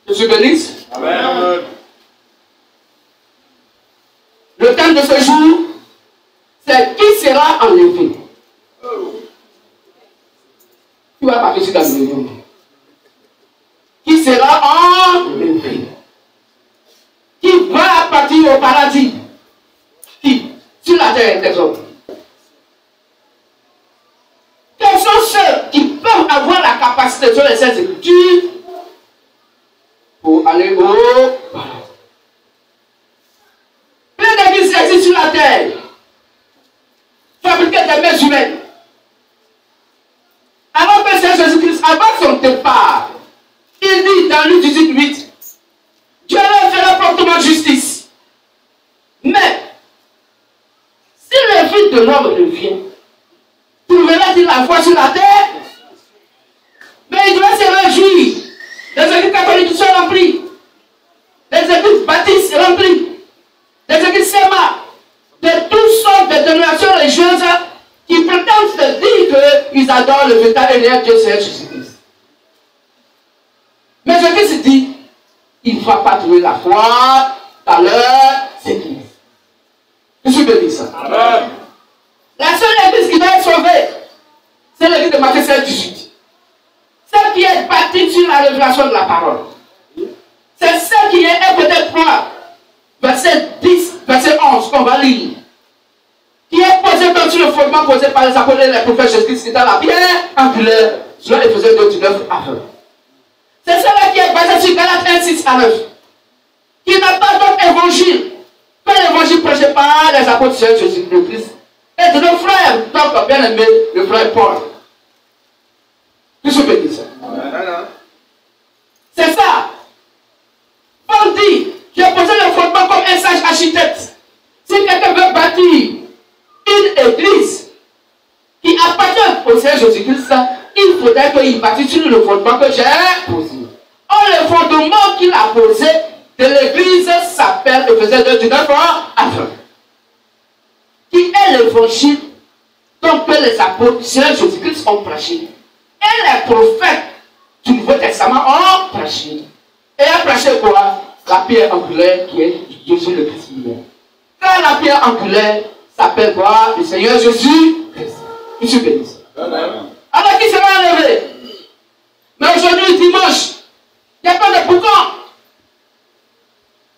Je suis béni. Amen. Le thème de ce jour, c'est qui sera enlevé. Tu vas partir sur la maison. Qui sera enlevé. Qui va partir au paradis. Qui? Sur la terre des hommes. Quels sont ceux qui peuvent avoir la capacité sur les Saintes Écritures pour aller au paradis? Plein d'églises existent sur la terre, fabriquées des mains humaines. Alors que Seigneur Jésus-Christ, avant son départ, il dit dans Luc 18:8, Dieu leur fera promptement justice. Mais, si le Fils de l'homme revient, trouvera-t-il la foi sur la terre? Mais il doit se réjouir. Les églises catholiques sont remplies. Les églises baptistes remplies. Les églises SEMA, de toutes sortes de dénominations religieuses qui prétendent se dire qu'ils adorent le véritable et réel Dieu Seigneur Jésus-Christ. Mais Jésus dit, il ne va pas trouver la foi dans leur église. Je suis béni ça. Amen. La seule église qui doit être sauvée, c'est l'église de Matthieu 7:18. Celle qui est bâtie sur la révélation de la parole. C'est celle qui est peut-être 3, verset 10, verset 11, qu'on va lire. Qui est posée sur le fondement posé par les apôtres et les prophètes Jésus-Christ, qui est dans la pierre angulaire, selon Éphésiens 2:9 à 20. C'est celle qui est basée sur Galates 1:6 à 9. Qui n'a pas d'autre évangile que l'évangile prêché par les apôtres de Jésus-Christ. Et de nos frères, donc bien aimé, le frère Paul. Que je peux dire ça? C'est ça. Paul dit, j'ai posé le fondement comme un sage architecte. Si quelqu'un veut bâtir une église qui appartient au Seigneur Jésus-Christ, il faudrait qu'il bâtisse sur le fondement que j'ai posé. Or, le fondement qu'il a posé de l'église s'appelle Éphésiens 2:9 à 20. Qui est l'évangile donc que les apôtres du Seigneur Jésus-Christ ont prêché. Et les prophètes du Nouveau Testament ont prêché. Et ont prêché quoi? La pierre angulaire qui est Jésus le Christ lui-même. Car la pierre angulaire s'appelle quoi? Le Seigneur Jésus-Christ. Je suis béni. Alors qui sera enlevé? Mais aujourd'hui, dimanche, il n'y a pas de boucan.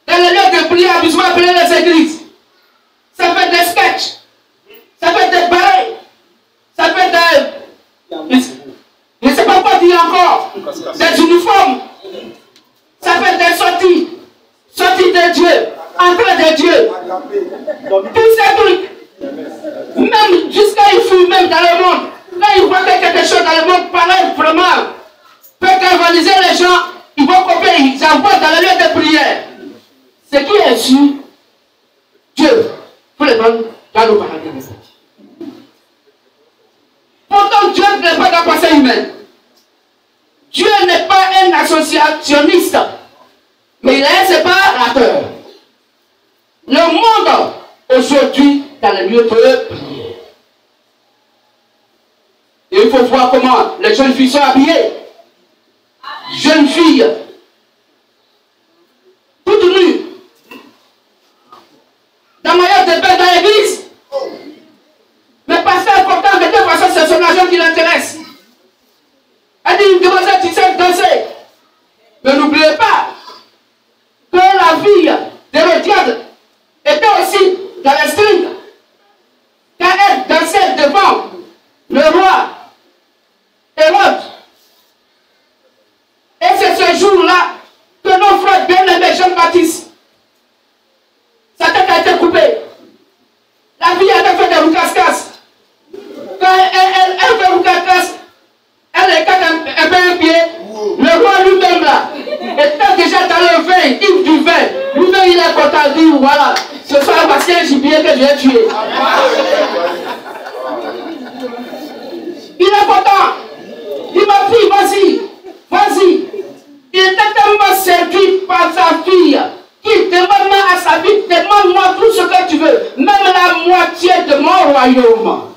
Dans les lieux de prière, vous appelez les églises. Ça fait des sketchs. Ça fait des barils. Ça fait des... Je ne sais pas quoi dire encore. Des uniformes. Ça fait des sorties. Sorties de Dieu. Entrée de Dieu. Tous ces trucs. Même jusqu'à il fuit même dans le monde. Là, il voit quelque chose dans le monde, pareil, vraiment. Peut galvaniser les gens. Ils vont copier. Ils envoient dans le lieu de prière. Ce qui est sûr, Dieu, faut les prendre dans le paradis. Pourtant, Dieu n'est pas dans la pensée humaine. Dieu n'est pas un associationniste, mais il est un séparateur. Le monde, aujourd'hui, dans le lieu de prière. Et il faut voir comment les jeunes filles sont habillées. Jeunes filles, toutes nues. Dans maillot de bain dans l'église. Mais pasteur important, de toute façon, c'est son argent qui l'intéresse. Elle dit, une demoiselle, tu sais danser. Mais n'oubliez pas que la fille d'Hérodiade était aussi dans les strings. Car elle dansait devant le roi Hérode. Et c'est ce jour-là que nos frères bien-aimés Jean-Baptiste, sa tête a été coupée. La fille a fait des roucascas. Quand elle fait roucascas, elle écarte un peu un pied. Le roi lui-même là, était déjà dans le vin, ivre du vin. Lui-même il est content, il dit voilà, ce soir voici un gibier que j'ai tué. Il est content. Il m'a dit vas-y, vas-y. Il était tellement servi par sa fille. Qui demande à sa vie, demande-moi tout ce que tu veux, même la moitié de mon royaume.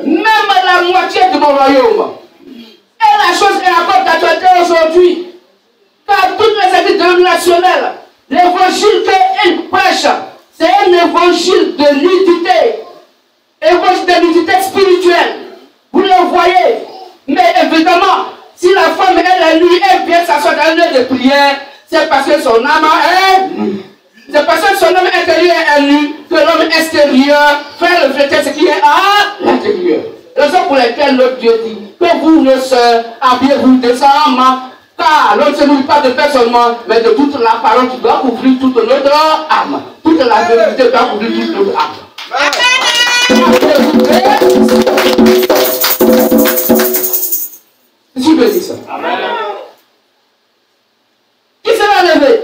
Même la moitié de mon royaume. Et la chose est encore d'actualité aujourd'hui. Car toutes les églises dénominationnelles, l'évangile qu'ils prêchent, c'est un évangile de nudité. Évangile de nudité spirituelle. Vous le voyez. Mais évidemment, si la femme elle est nue, elle vient s'asseoir dans un lieu de prière, c'est parce que son âme est nue. C'est parce que son homme intérieur est nu que l'homme extérieur fait refléter ce qui est à l'intérieur. Raison pour laquelle notre Dieu dit que vous ne se habillez-vous décemment, car l'homme ne se nourrit pas de pain seulement, mais de toute la parole qui doit couvrir toute notre âme. Toute la vérité doit couvrir toute notre âme. Je suis béni ça. Amen. Qui sera levé?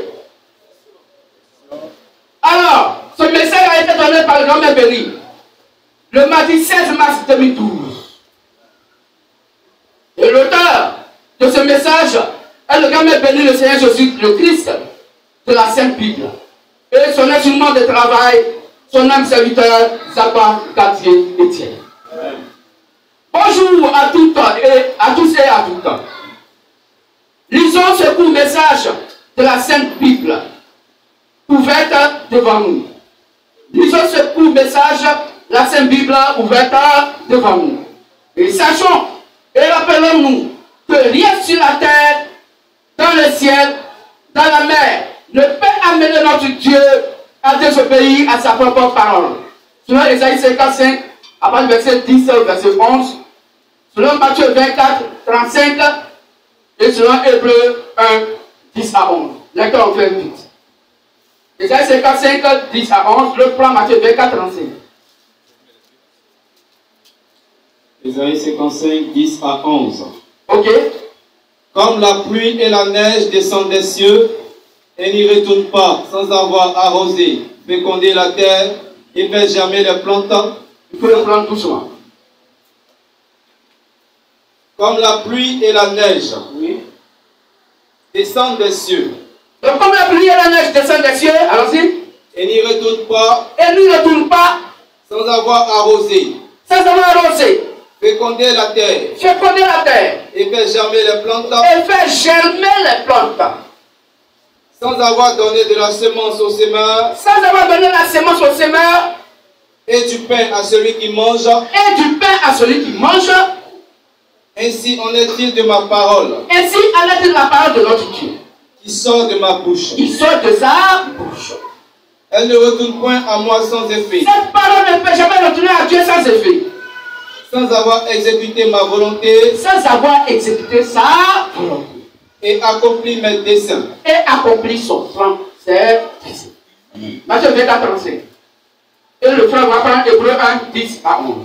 Alors, ce message a été donné par le grand-mère Béni le mardi 16 mars 2012. Et l'auteur de ce message est le grand-mère Béni, le Seigneur Jésus, le Christ de la Sainte Bible. Et son instrument de travail, son âme serviteur, Zaba Cartier Etienne. Bonjour à tous et à toutes. Lisons ce court message de la Sainte Bible ouverte devant nous. Lisons ce court message, la Sainte Bible ouverte devant nous. Et sachons et rappelons-nous que rien sur la terre, dans le ciel, dans la mer, ne peut amener notre Dieu à désobéir à sa propre parole. Selon Ésaïe 55, à partir du verset 10 au verset 11, selon Matthieu 24, 35, et selon Hébreux 1, 10 à 11. Lecteur, on fait vite. Ésaïe 55, 10 à 11, le plan Matthieu 24, 35. Ésaïe 55, 10 à 11. Ok. Comme la pluie et la neige descendent des cieux et n'y retournent pas sans avoir arrosé, fécondé la terre et fait germer les plantes. Il faut le prendre doucement. Comme la pluie et la neige descendent des cieux. Donc comme la pluie et la neige descendent des cieux, allons-y. Et n'y retournent pas. Et n'y retournent pas. Sans avoir arrosé. Sans avoir arrosé. Féconder la terre. Féconder la terre. Et faire germer les plantes. Et faire germer les plantes. Sans avoir donné de la semence au semeur. Sans avoir donné la semence au semeur. Et du pain à celui qui mange. Et du pain à celui qui mange. Ainsi en est-il de ma parole. Ainsi en est-il de la parole de notre Dieu. Qui sort de ma bouche. Qui sort de sa bouche. Elle ne retourne point à moi sans effet. Cette parole ne peut jamais retourner à Dieu sans effet. Sans avoir exécuté ma volonté. Sans avoir exécuté sa volonté. Et accompli mes desseins. Et accompli son plan. C'est Matthieu 24, 35. Et le frère va prendre Hébreux 1, 10 à 11.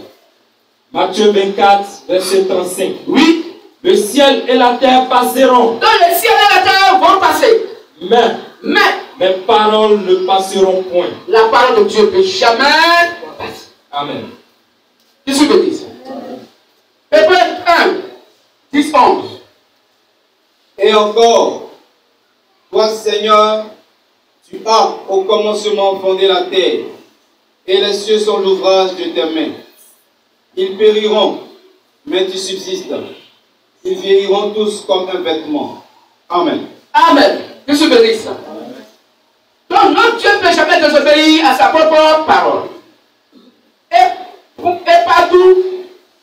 Matthieu 24, verset 35. Oui. Le ciel et la terre passeront. Donc le ciel et la terre vont passer. Mais mes paroles ne passeront point. La parole de Dieu ne peut jamais passer. Amen. Qu'est-ce que dit ça? Hébreux 1, 10, 11. Et encore, toi Seigneur, tu as au commencement fondé la terre, et les cieux sont l'ouvrage de tes mains. Ils périront, mais tu subsistes. Ils vieilliront tous comme un vêtement. Amen. Amen. Que se bénisse ça. Donc notre Dieu ne peut jamais désobéir à sa propre parole. Et partout,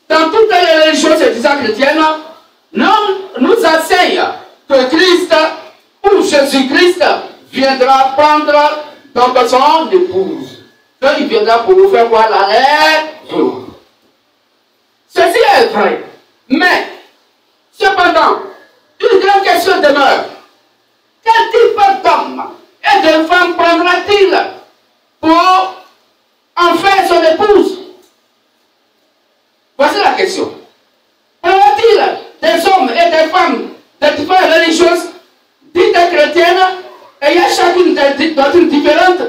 dans toutes les religions se disant chrétiennes, l'homme nous enseigne que Christ ou Jésus-Christ viendra prendre donc son épouse. Donc il viendra pour vous faire voir la lettre. Ceci est vrai. Mais, cependant, une grande question demeure. Quel type d'homme et de femme prendra-t-il pour en faire son épouse? Voici la question. Prendra-t-il des hommes et des femmes de différentes religieuses, dites chrétiennes, ayant chacune des doctrines différentes,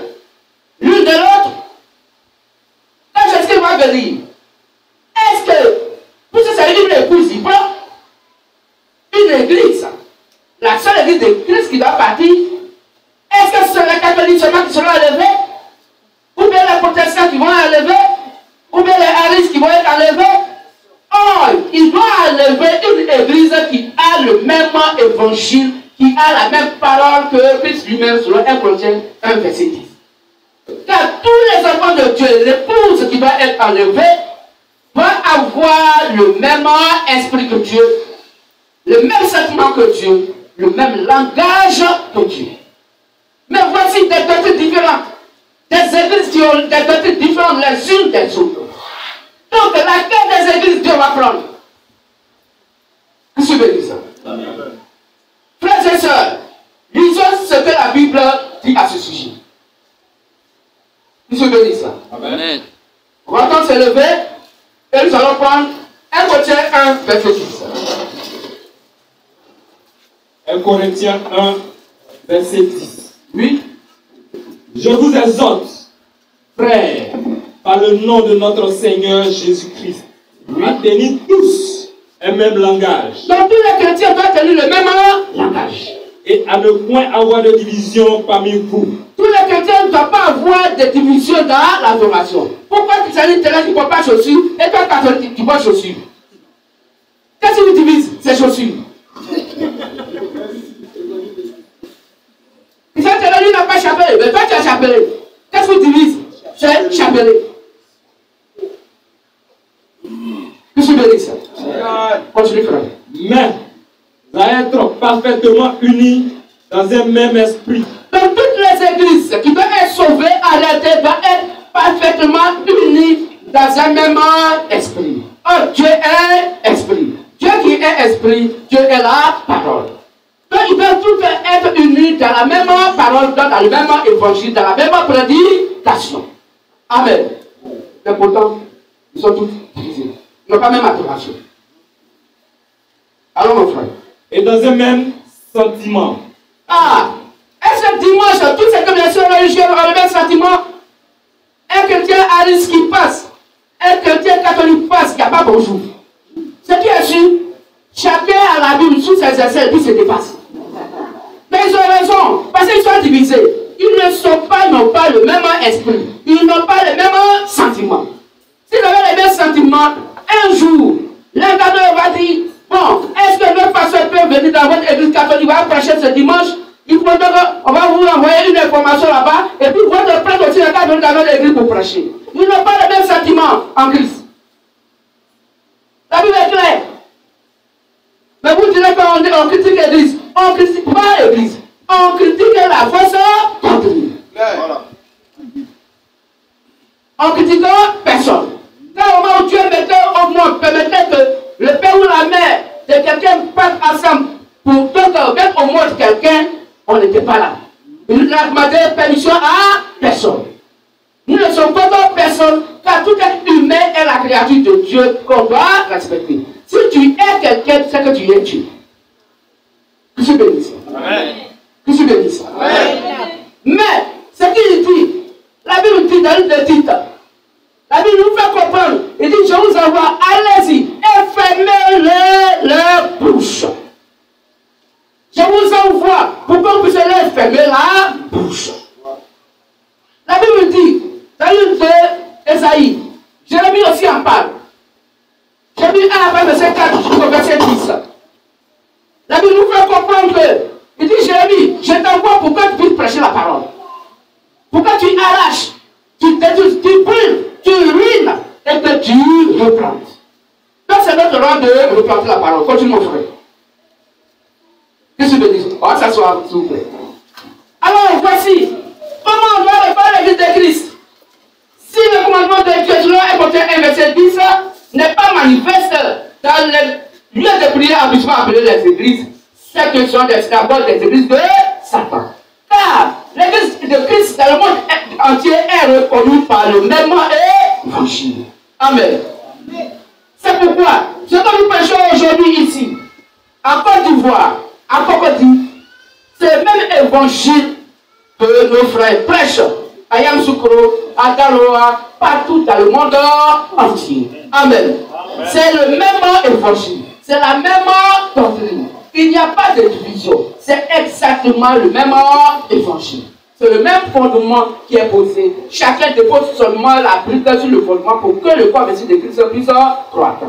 l'une de l'autre? Quand Jésus va venir, est-ce que, pour que c'est une épouse, il prend une église, la seule église de Christ qui va partir? Est-ce que ce sont les catholiques seulement qui seront enlevés? Ou bien les protestants qui vont enlever? Ou bien les haristes qui vont être enlevés? Oh, il doit enlever une église qui évangile qui a la même parole que Christ lui-même selon 1 Corinthiens 1, verset 10. Car tous les enfants de Dieu, l'épouse qui doit être enlevée, doit avoir le même esprit que Dieu, le même sentiment que Dieu, le même langage que Dieu. Mais voici des doctrines différentes. Des églises qui ont des doctrines différentes les unes des autres. Donc, laquelle des églises Dieu va prendre? Que je veux dire ça? Frères et sœurs, lisons ce que la Bible dit à ce sujet. Que je veux dire ça? Amen. On va donc se lever et nous allons prendre 1 Corinthiens 1, verset 10. 1 Corinthiens 1, verset 10. Oui. Je vous exhorte, frères, par le nom de notre Seigneur Jésus-Christ, à tenir tous un même langage. Donc tous les chrétiens doivent tenir le même langage. Et à ne point avoir de division parmi vous. Tous les chrétiens ne doivent pas avoir de division dans l'adoration. Pourquoi tu s'agit de quelqu'un qui ne porte pas chaussures et toi catholique qui porte chaussures? Qu'est-ce qui vous divise? Ces chaussures. Il fait que lui n'a pas chapelé, mais toi tu as chapelé. Qu'est-ce qui vous divise? C'est chapelé. Qu'est-ce que tu veux dire ça? Continue, frère. Mais à être parfaitement unis dans un même esprit. Donc toutes les églises qui doivent être sauvées, arrêtées, doivent être parfaitement unies dans un même esprit. Oh, Dieu est esprit. Dieu qui est esprit, Dieu est la parole. Donc ils doivent tous être unis dans la même parole, dans le même évangile, dans la même prédication. Amen. Mais pourtant, ils sont tous divisés. Ils n'ont pas même adoration. Alors mon frère. Et dans un même sentiment. Ah, est-ce que dimanche, toutes ces communautés religieuses ont le même sentiment? Un chrétien à ce qui passe, un chrétien catholique passe, il n'y a pas bonjour. Ce qui est sûr, chacun a la Bible sous ses aisselles et puis se dépasse. Mais ils ont raison, parce qu'ils sont divisés. Ils n'ont pas le même esprit. Ils n'ont pas le même sentiment. S'ils avaient les mêmes sentiments, un jour, l'un d'entre eux va dire, bon, est-ce que notre pasteur peut venir dans votre église catholique, va prêcher ce dimanche? Il faut donc, on va vous envoyer une information là-bas, et puis votre prêtre aussi va venir dans notre église pour prêcher. Ils n'ont pas le même sentiment en Christ. La Bible est claire. Mais vous direz qu'on critique l'église. On ne critique pas l'église. On critique la fausse doctrine. Voilà. On critique personne. Quand au moment où Dieu mettait au monde, permettait que le père ou la mère de quelqu'un partent ensemble pour mettre au monde quelqu'un, on n'était pas là. Il n'a demandé permission à personne. Nous ne sommes pas d'autres personnes, car tout être humain est la créature de Dieu qu'on doit respecter. Si tu es quelqu'un, c'est que tu es Dieu. Que je bénisse. Amen. Que je bénisse. Amen. Mais, ce qu'il dit, la Bible dit dans le titre, la Bible nous fait comprendre. Il dit, je vous envoie, allez-y et fermez leur bouche. Je vous envoie pour qu'on puisse leur fermer la bouche. La Bible dit, dans le livre d'Ésaïe, Jérémie aussi en parle. Jérémie 1, verset 4 jusqu'au verset 10. La Bible nous fait comprendre que, il dit, Jérémie, je t'envoie pour que tu puisses prêcher la parole. Pour que tu arraches, tu brûles, tu ruines et que tu replantes. Donc c'est notre rôle de replanter la parole. Continue mon frère. Qu'est-ce que tu veux dire? On va s'asseoir, s'il vous plaît. Alors voici, comment on doit réparer l'église de Christ. Si le commandement de Dieu, selon 1 Corinthiens 1, verset 10, n'est pas manifeste dans les lieux de prière habituellement appelés les églises, c'est que ce sont des synagogues des églises de Satan. Car l'église de Christ dans le monde entier est reconnue par le même évangile. Amen. C'est pourquoi ce que nous prêchons aujourd'hui ici, en Côte d'Ivoire, à Cocody, c'est le même évangile que nos frères prêchent à Yamoussoukro, à Galoa, partout dans le monde entier. Amen. C'est le même évangile. C'est la même doctrine. Il n'y a pas de division. C'est exactement le même évangile. C'est le même fondement qui est posé. Chacun dépose seulement la brique sur le fondement pour que le corps de Christ puisse croître.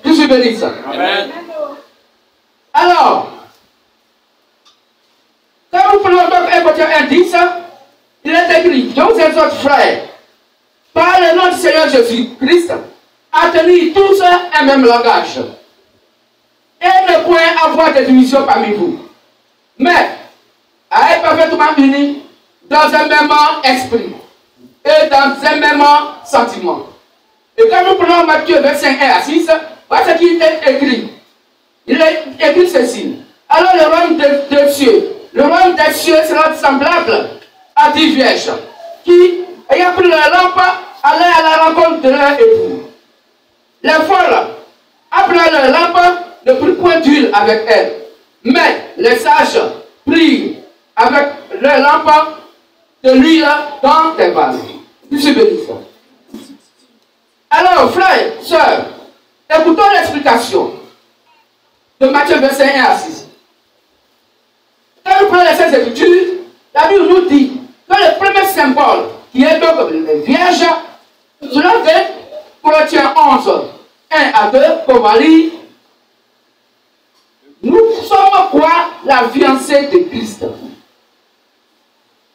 Que je bénisse ça. Amen. Alors, écrit, je vous exhorte, frères, par le nom du Seigneur Jésus-Christ, à tenir tous un même langage. Et ne point avoir de division parmi vous, mais à être parfaitement unis dans un même esprit et dans un même sentiment. Et quand nous prenons Matthieu 25, 1 à 6, voilà ce qui est écrit. Il est écrit ceci. Alors le royaume des cieux, le royaume des cieux sera semblable à 10 vierges qui, ayant pris leur lampe, allaient à la rencontre de leur époux. Les folles, après leur lampe, ne prirent point d'huile avec elles. Mais les sages prirent avec leur lampe de l'huile dans des vases. Je suis béni. Alors, frères, sœurs, écoutons l'explication de Matthieu 25, 1 à 6. Quand nous prenons les Saintes Écritures, la Bible nous dit que le premier symbole, qui est donc les vierges, cela fait Corinthiens 11, 1 à 2, qu'on va lire. Nous sommes quoi? La fiancée de Christ.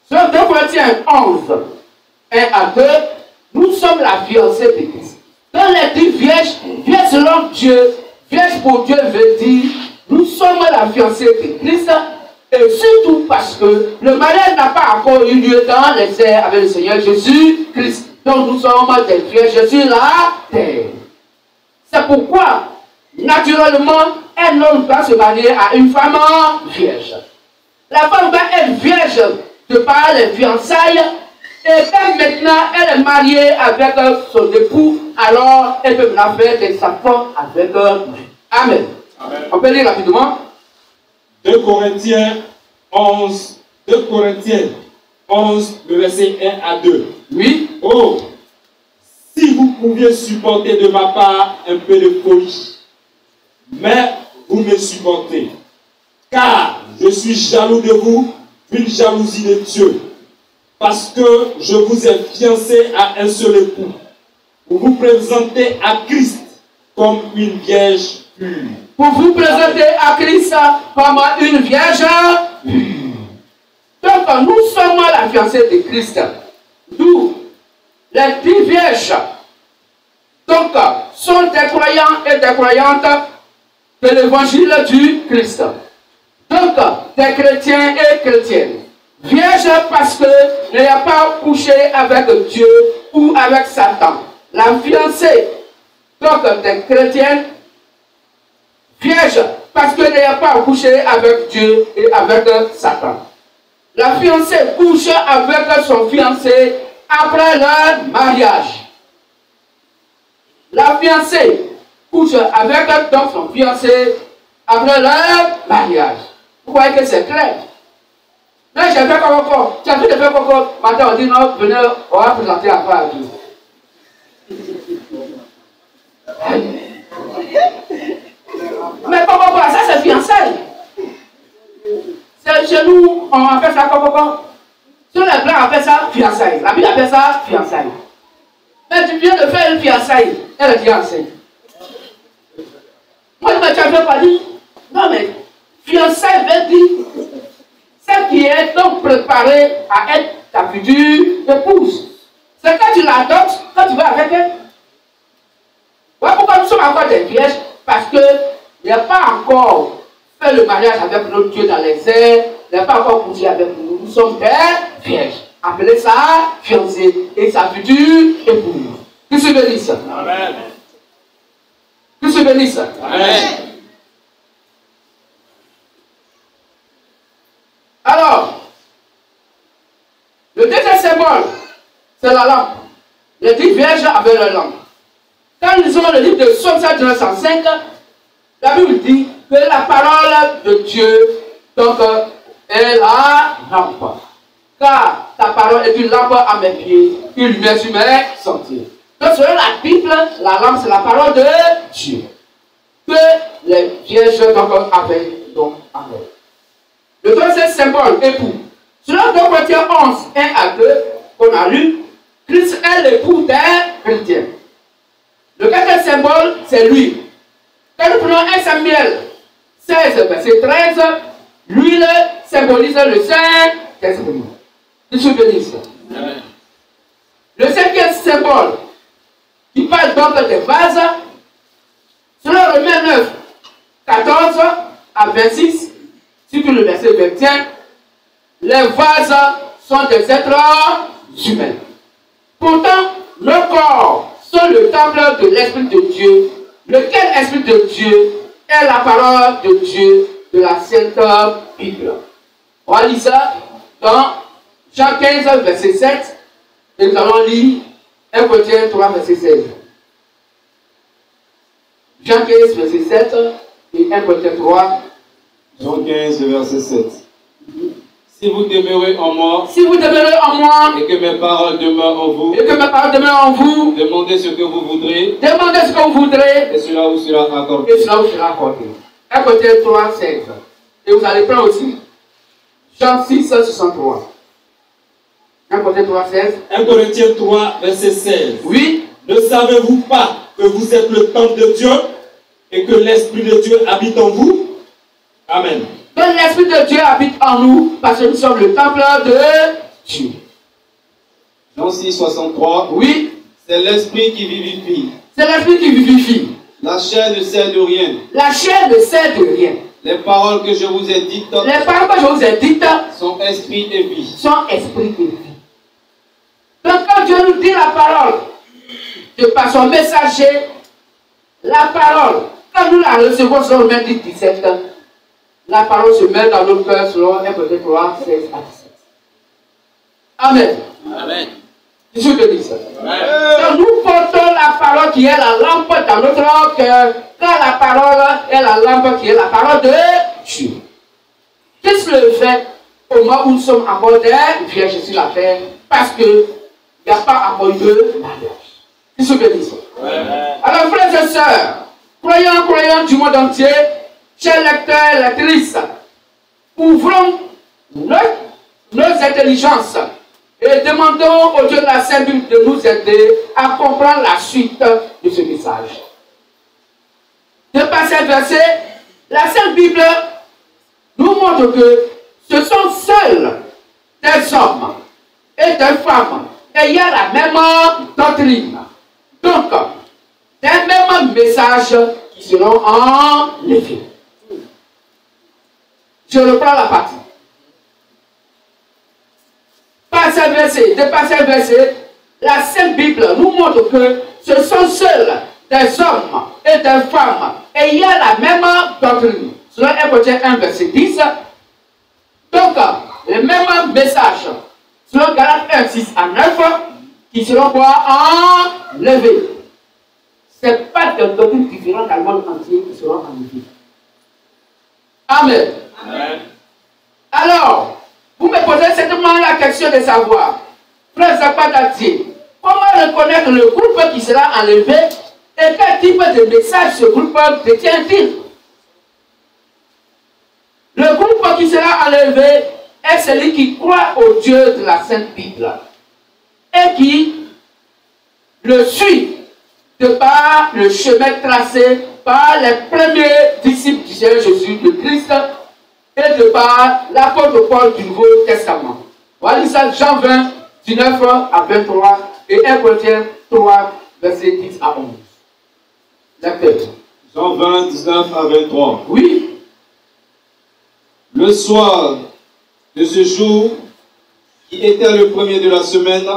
Sur 2 Corinthiens 11, 1 à 2, nous sommes la fiancée de Christ. Dans les 10 vierges, vierge selon Dieu, vierge pour Dieu veut dire, nous sommes la fiancée de Christ, et surtout parce que le mariage n'a pas encore eu lieu dans les airs avec le Seigneur Jésus-Christ. Donc nous sommes des vierges sur la terre. C'est pourquoi, naturellement, un homme va se marier à une femme vierge. La femme va être vierge de par les fiançailles, et quand maintenant elle est mariée avec son époux, alors elle peut maintenant faire des enfants avec lui. Amen. Amen. On peut lire rapidement. 2 Corinthiens 11, le verset 1 à 2. Oui. Oh, si vous pouviez supporter de ma part un peu de folie, mais vous me supportez, car je suis jaloux de vous, une jalousie de Dieu, parce que je vous ai fiancé à un seul époux. Vous vous présentez à Christ comme une vierge pure. Pour vous présenter à Christ comme une vierge pure. Donc nous sommes la fiancée de Christ. Nous, les 10 vierges, donc, sont des croyants et des croyantes de l'évangile du Christ. Donc, des chrétiens et chrétiennes. Vierge parce que n'ayant pas couché avec Dieu ou avec Satan. La fiancée, donc des chrétiennes, vierge parce que n'ayant pas couché avec Dieu et avec Satan. La fiancée couche avec son fiancé après leur mariage. La fiancée couche avec donc son fiancé après leur mariage. Vous voyez que c'est clair. Mais j'ai fait comme encore. Tu as fait de faire comme encore. Maintenant on dit non, venez, on va présenter la femme à Dieu. Mais comme ça c'est fiançailles. Chez nous, on appelle ça comme sur les blancs, on appelle ça fiançailles. La Bible appelle ça fiançailles. Mais tu viens de faire une fiançaille, elle est fiancée. Moi, je ne t'avais pas dit. Non, mais fiançaille veut dire celle qui est donc préparée à être ta future épouse. C'est quand tu l'adoptes, quand tu vas avec elle. Voilà pourquoi nous sommes encore des vierges, parce qu'il n'y a pas encore fait le mariage avec notre Dieu dans les airs, il n'a pas encore couché avec nous. Nous sommes des vierges. Appelez ça fiancée et sa future épouse. Que se bénisse. Amen. Que se bénisse. Amen. Alors, le deuxième symbole, c'est la lampe. Les 10 vierges avaient leur lampe. Quand nous lisons le livre de Psaume 105, la Bible dit que la parole de Dieu, donc, est la lampe. Car ta parole est une lampe à mes pieds, une lumière sur mes sentiers. Donc, selon la Bible, la lampe, c'est la parole de Dieu. Que les vierges donc avaient donc avec. Le troisième symbole, époux. Selon 2 Corinthiens 11, 1 à 2, qu'on a lu, Christ est l'époux des chrétiens. Le quatrième symbole, c'est lui. Quand nous prenons 1 Samuel 16, verset 13, l'huile symbolise le Saint-Esprit. Que se bénisse. symbole qui parle donc des vases. Selon Romains 9, 14 à 26, surtout le verset 21, les vases sont des êtres humains. Pourtant, nos corps sont le temple de l'Esprit de Dieu, lequel Esprit de Dieu est la parole de Dieu de la Sainte Bible. On va lire ça dans Jean 15, verset 7, et nous allons lire 1 Corinthiens 3, verset 16. Jean 15, verset 7 et 1 Corinthiens 3. Jean 15, verset 7. Si vous demeurez en moi, et que mes paroles demeurent en vous, demandez ce que vous voudrez, et cela vous sera accordé. 1 Corinthiens 3, 16. Et vous allez prendre aussi Jean 6, 63. 1 Corinthiens 3, 16. 1 Corinthiens 3, verset 16. Oui. Ne savez-vous pas que vous êtes le temple de Dieu et que l'Esprit de Dieu habite en vous? Amen. Que l'Esprit de Dieu habite en nous parce que nous sommes le temple de Dieu. Jean 6, 63. Oui. C'est l'Esprit qui vivifie. C'est l'Esprit qui vivifie. La chair ne sert de rien. La chair ne sert de rien. Les paroles que je vous ai dites sont esprit et vie. Sont esprit et vie. Donc quand Dieu nous dit la parole, de par son messager, la parole, quand nous la recevons selon Romains 10, 17, la parole se met dans nos cœurs selon 1 Corinthiens 3, 16 à 17. Amen. Amen. C'est ce que dit ça. Donc nous portons la parole qui est la lampe dans notre cœur, quand la parole est la lampe qui est la parole de Dieu. Qu'est-ce que le fait au moment où nous sommes encore des vierges sur la terre? Parce qu'il n'y a pas encore eu de mariage. C'est ce que dit ça. Alors frères et sœurs, croyants du monde entier, chers lecteurs et lectrices, ouvrons nos intelligences et demandons au Dieu de la Sainte Bible de nous aider à comprendre la suite de ce message. De par ces versets, la Sainte Bible nous montre que ce sont seuls des hommes et des femmes ayant la même doctrine. Donc, des mêmes messages qui seront enlevés. Je reprends la partie. De par ces versets, la Sainte Bible nous montre que ce sont seuls des hommes et des femmes ayant la même doctrine. Selon 1 Corinthiens 1, verset 10. Donc, les mêmes messages, selon Galates 1, 6 à 9, qui seront quoi? Enlevés. Ce n'est pas de doctrines différentes dans le monde entier qui seront enlevées. Amen. Amen. Alors, vous me posez certainement la question de savoir, frère Zapatatier, comment reconnaître le groupe qui sera enlevé et quel type de message ce groupe détient-il? Le groupe qui sera enlevé est celui qui croit au Dieu de la Sainte Bible et qui le suit de par le chemin tracé par les premiers disciples du Seigneur Jésus, le Christ, et de par l'apôtre Paul du Nouveau Testament. Voilà ça, Jean 20, 19 à 23 et 1 Corinthiens 3, verset 10 à 11. L'acteur. Jean 20, 19 à 23. Oui. Le soir de ce jour, qui était le premier de la semaine,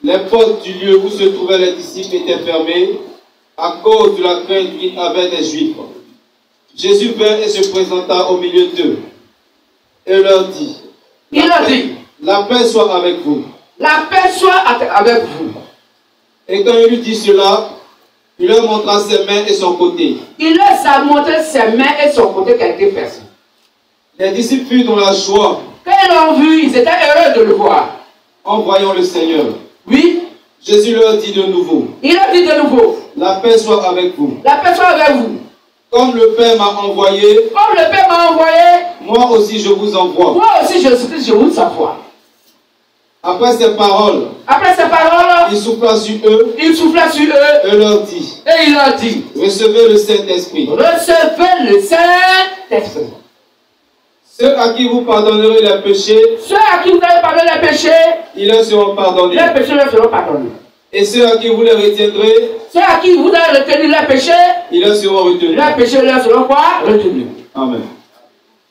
les portes du lieu où se trouvaient les disciples étaient fermées à cause de la crainte qu'il avait des Juifs. Jésus vint et se présenta au milieu d'eux et leur dit, la paix soit avec vous. La paix soit avec vous. Et quand il lui dit cela, il leur montra ses mains et son côté. Il leur a montré ses mains et son côté qui a été percé. Les disciples furent dans la joie. Quand ils l'ont vu, ils étaient heureux de le voir. En voyant le Seigneur. Oui. Jésus leur dit de nouveau. Il leur dit de nouveau. La paix soit avec vous. La paix soit avec vous. Comme le Père m'a envoyé. Comme le Père m'a envoyé. Moi aussi je vous envoie. Moi aussi je vous envoie. Après ces paroles. Il souffla sur eux. Et leur dit. Recevez le Saint-Esprit. Recevez le Saint-Esprit. Ceux à qui vous pardonnerez les péchés. Ceux à qui vous avez pardonné les péchés. Ils leur seront pardonnés. Les péchés leur seront pardonnés. Et ceux à qui vous les retiendrez, ceux à qui vous avez retenu leurs péchés, ils leur seront retenus. leurs péchés leur seront quoi? Retenus. Amen.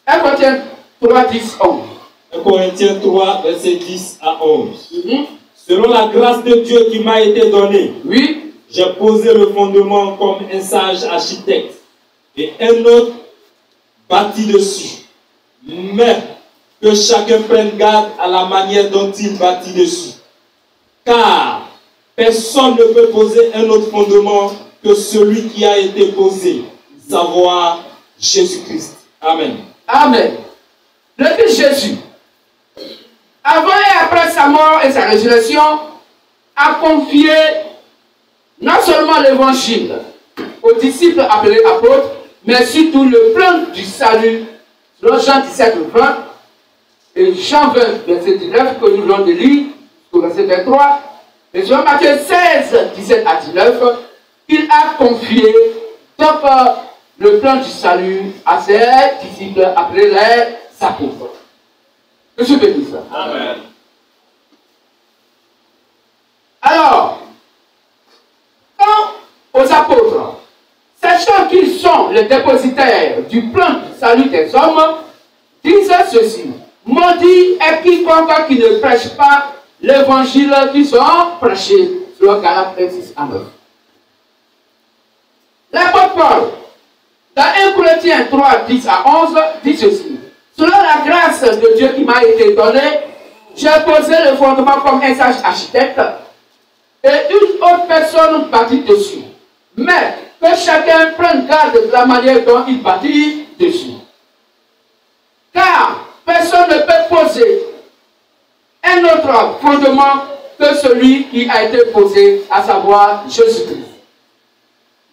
1 Corinthiens 3, 10, 11. 1 Corinthiens 3, versets 10 à 11. Selon la grâce de Dieu qui m'a été donnée, Oui. j'ai posé le fondement comme un sage architecte et un autre bâti dessus. Mais que chacun prenne garde à la manière dont il bâtit dessus. Car personne ne peut poser un autre fondement que celui qui a été posé, savoir Jésus-Christ. Amen. Amen. Le Christ Jésus, avant et après sa mort et sa résurrection, a confié non seulement l'évangile aux disciples appelés apôtres, mais surtout le plan du salut, selon Jean 17, 20, et Jean 20, verset 19, que nous venons de lire, au verset 23, et selon Matthieu 16, 17 à 19, il a confié donc le plan du salut à ses disciples appelés les apôtres. Que je bénisse. Amen. Alors, quand aux apôtres, sachant qu'ils sont les dépositaires du plan du salut des hommes, disent ceci: maudit est quiconque qui ne prêche pas l'évangile qu'ils ont prêché, selon Galates 6 à 9. L'apôtre Paul, dans 1 Corinthiens 3, 10 à 11, dit ceci: selon la grâce de Dieu qui m'a été donnée, j'ai posé le fondement comme un sage architecte et une autre personne bâtit dessus. Mais que chacun prenne garde de la manière dont il bâtit dessus. Car personne ne peut poser un autre fondement que celui qui a été posé, à savoir Jésus-Christ.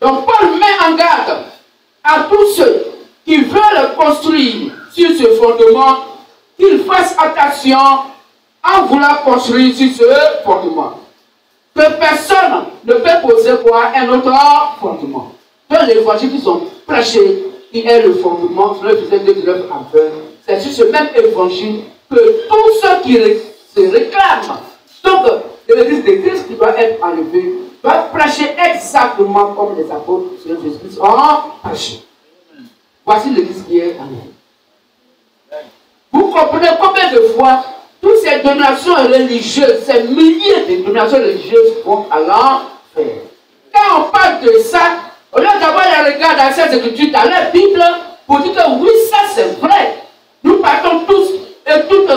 Donc Paul met en garde à tous ceux qui veulent construire sur ce fondement, qu'ils fassent attention en voulant construire sur ce fondement. Que personne ne peut poser quoi un autre fondement. Dans l'évangile qui sont prêchés, qui est le fondement, sur le verset 19 à 20, c'est sur ce même évangile que tous ceux qui se réclament, donc de l'église de Christ qui doit être enlevée, doivent prêcher exactement comme les apôtres sur Jésus-Christ ont prêché. Voici l'église qui est enlevée. Vous comprenez combien de fois toutes ces donations religieuses, ces milliers de donations religieuses vont à l'enfer. Quand on parle de ça, au lieu d'avoir les regards dans ces écritures, dans la Bible, pour dire que oui, ça c'est vrai. Nous partons tous et toutes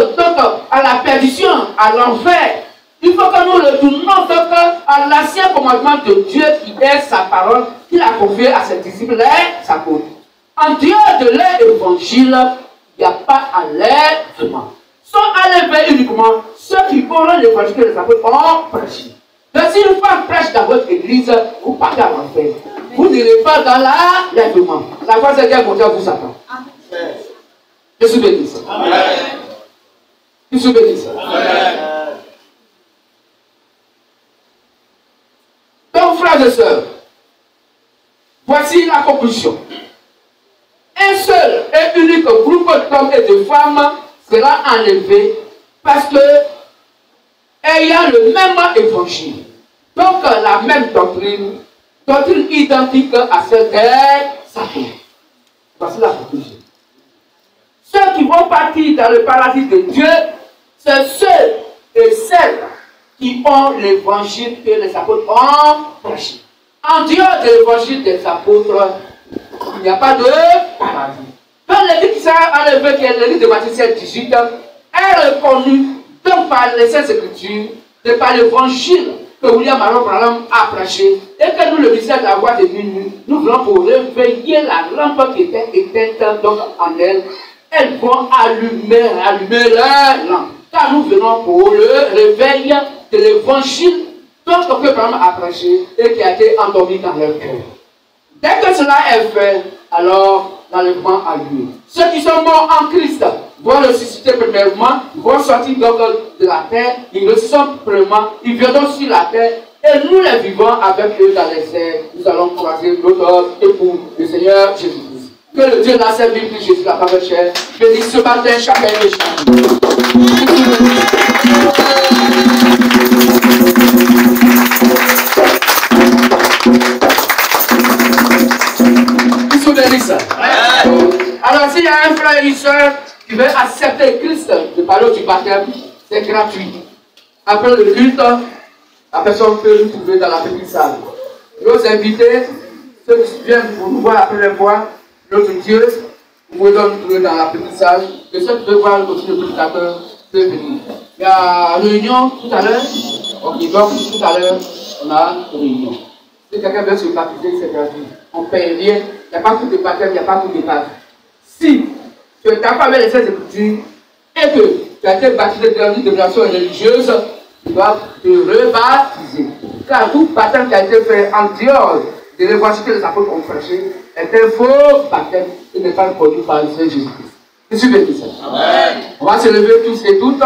à la perdition, à l'enfer. Il faut que nous retournons donc à l'ancien commandement de Dieu qui est sa parole, qu'il a confié à ses disciples, les apôtres. En dehors de leur évangile, il n'y a pas enlèvement. Sont enlevés uniquement ceux qui auront l'évangile que les apôtres ont prêché. Donc si une femme prêche dans votre église, vous partez à l'enfer. Vous n'irez pas dans l'enlèvement. La foi c'est bien mondiale vous attend. Je suis béni. Je suis béni. Donc frères et sœurs, voici la conclusion. Un seul et unique groupe d'hommes et de femmes sera enlevé parce que ayant le même évangile, donc la même doctrine identique à celle des apôtres. Voici la conclusion. Ceux qui vont partir dans le paradis de Dieu, c'est ceux et celles qui ont l'évangile que les apôtres ont prêché. En dehors de l'évangile des apôtres, il n'y a pas de paradis. Quand l'église qui sera enlevée, qui est l'église de Matthieu 18, est reconnue donc par les Saintes Écritures et par l'évangile que William Aaron Branham a prêché, et que nous, le ministère de la voix de minuit, nous voulons pour réveiller la lampe qui était éteinte donc en elle. Elles vont allumer leur lampe. Car nous venons pour le réveil de l'évangile donc que Branham a prêché et qui a été endormi dans leur cœur. Dès que cela est fait, alors l'enlèvement a lieu. Ceux qui sont morts en Christ vont ressusciter premièrement, vont sortir donc de la terre, ils ressuscitent premièrement, ils viendront sur la terre, et nous les vivons avec eux dans les airs. Nous allons croiser notre époux, le Seigneur Jésus-Christ. Que le Dieu de la Sainte Bible, Jésus, la parole chère, bénisse ce matin chacun et chacun. Alors s'il y a un frère et une soeur qui veut accepter Christ, de parler du baptême, c'est gratuit. Après le culte, la personne peut nous trouver dans la petite salle. Nos invités, ceux qui viennent pour nous voir la première fois, notre Dieu, vous pouvez nous trouver dans la petite salle. Et ceux qui veulent voir aussi le prédicateur, peuvent venir. Il y a réunion tout à l'heure. Ok, donc tout à l'heure, on a une réunion. Si quelqu'un veut se baptiser, c'est gratuit. On ne paye rien. Il n'y a pas de baptême, il n'y a pas de baptême. Si tu n'as pas avec les Saintes Écritures et que tu as été baptisé dans une dénomination religieuse, tu dois te rebaptiser. Car tout baptême qui a été fait en dehors de l'évangile que les apôtres ont prêché est un faux baptême et n'est pas produit par le Seigneur Jésus-Christ. Je suis béni. On va se lever tous et toutes.